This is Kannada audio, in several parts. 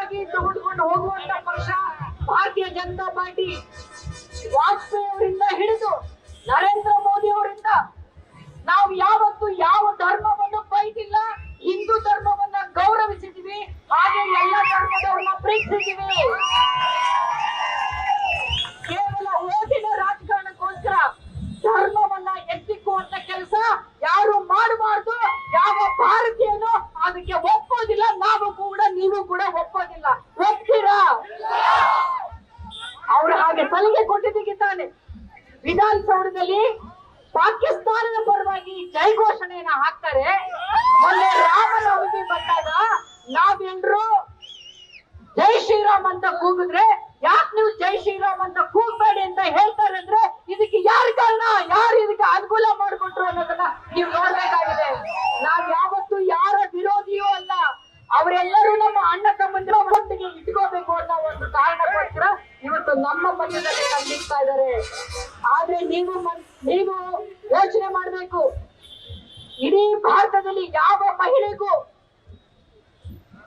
ಆರಾಮಾಗಿ ತಗೊಂಡ್ಕೊಂಡು ಹೋಗುವಂತ ಪಕ್ಷ ಭಾರತೀಯ ಜನತಾ ಪಾರ್ಟಿ. ವಾಜಪೇಯಿ ಅವರಿಂದ ಹಿಡಿದು ನರೇಂದ್ರ ಮೋದಿ ಅವರಿಂದ ನಾವು ಯಾವತ್ತು ಯಾವ ಧರ್ಮವನ್ನು ಬೈದಿಲ್ಲ. ಹಿಂದೂ ಧರ್ಮವನ್ನ ಗೌರವಿಸಿದೀವಿ, ಹಾಗೆ ಎಲ್ಲ ಧರ್ಮದವ್ರನ್ನ ಪ್ರೀತಿಸಿದೀವಿ. ಕೇವಲ ಓದಿನ ರಾಜಕಾರಣಕ್ಕೋಸ್ಕರ ಧರ್ಮವನ್ನ ಎತ್ತಿಕ್ಕುವಂತ ಕೆಲಸ ಯಾರು ಮಾಡಬಾರ್ದು. ಯಾವ ಭಾರತೀಯನು ಅದಕ್ಕೆ ಒಪ್ಪೋದಿಲ್ಲ. ನಾವು ಕೂಡ, ನೀವು ಕೂಡ ಒಪ್ಪೋದಿಲ್ಲ. ಒಪ್ತೀರಾ? ಅವರು ಹಾಗೆ ಸಲಿಗೆ ಕೊಟ್ಟಿದ್ದಕ್ಕೆ ತಾನೆ ವಿಧಾನಸೌಧದಲ್ಲಿ ಪಾಕಿಸ್ತಾನದ ಪರವಾಗಿ ಜೈ ಘೋಷಣೆಯನ್ನ ಹಾಕ್ತಾರೆ. ಮೊನ್ನೆ ರಾಮನವಮಿ ಬಂದಾಗ ನಾವೆಲ್ಲರೂ ಜೈ ಶ್ರೀರಾಮ್ ಅಂತ ಕೂಗಿದ್ರೆ, ಯಾಕೆ ನೀವು ಜೈ ಶ್ರೀರಾಮ್ ಅಂತ ಕೂಗಬೇಡಿ ಅಂತ ಹೇಳ್ತಾರೆ ಅಂದ್ರೆ ಇದಕ್ಕೆ ಯಾರು ಕಾರಣ? ಯಾರು ಇದಕ್ಕೆ ಅನುಕೂಲ ಮಾಡಿಕೊಟ್ರು ಅನ್ನೋದನ್ನ ನೀವು ನೋಡ್ಬೇಕಾಗಿದೆ. ನಾವ್ ಯಾವತ್ತು ಯಾರ ವಿರೋಧಿಯೂ ಅಲ್ಲ. ಅವರೆಲ್ಲರೂ ನಮ್ಮ ಅಣ್ಣ ತಮ್ಮಂದಿರ ಒಟ್ಟಿಗೆ ಇಟ್ಕೋಬೇಕು ಅನ್ನೋ ಒಂದು ಕಾರಣಕ್ಕೋಸ್ಕರ ಇವತ್ತು ನಮ್ಮ ಮನೆಯಲ್ಲಿ ತಂದಿರ್ತಾ ಇದ್ದಾರೆ. ಆದ್ರೆ ನೀವು ಯೋಚನೆ ಮಾಡ್ಬೇಕು, ಇಡೀ ಭಾರತದಲ್ಲಿ ಯಾವ ಮಹಿಳೆಗೂ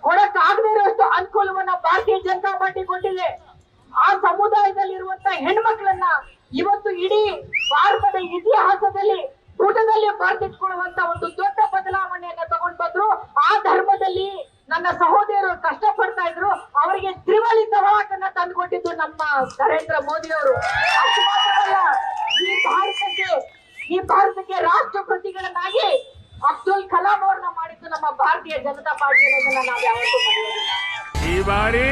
ಕೊಡಕ್ಕಾಗದೇ ಇರುವಷ್ಟು ಅನುಕೂಲವನ್ನ ಭಾರತೀಯ ಜನತಾ ಪಾರ್ಟಿ ಕೊಟ್ಟಿದೆ. ಆ ಸಮುದಾಯದಲ್ಲಿರುವಂತ ಹೆಣ್ಮಕ್ಳನ್ನ ಇವತ್ತು ಇಡೀ ಭಾರತದ ಇತಿಹಾಸದಲ್ಲಿ ಪುಟದಲ್ಲಿ ಬರೆದಿಟ್ಕೊಳ್ಳುವಂತ ಒಂದು ದೊಡ್ಡ ಬದಲಾವಣೆಯನ್ನ ತಗೊಂಡ್ ಬಂದ್ರು. ಆ ಧರ್ಮದಲ್ಲಿ ನನ್ನ ಸಹೋದರರು ಕಷ್ಟಪಡ್ತಾ ಇದ್ರು, ಅವರಿಗೆ ತ್ರಿವಳಿ ತಲಾಖನ್ನ ತಂದುಕೊಟ್ಟಿದ್ದು ನಮ್ಮ ನರೇಂದ್ರ ಮೋದಿ ಅವರು. ಅಷ್ಟು ಮಾತ್ರವಲ್ಲ, ಈ ಭಾರತಕ್ಕೆ ರಾಷ್ಟ್ರಪತಿಗಳನ್ನಾಗಿ ಅಬ್ದುಲ್ ಕಲಾಂ ಅವ್ರನ್ನ ಮಾಡಿದ್ದು ನಮ್ಮ ಭಾರತೀಯ ಜನತಾ ಪಾರ್ಟಿ ಅನ್ನೋದನ್ನ ನಾವು ಯಾವತ್ತೂ ಮರೆಯೋದಿಲ್ಲ. ಈ ಬಾರಿ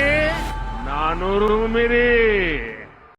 400 ಮೀರಿ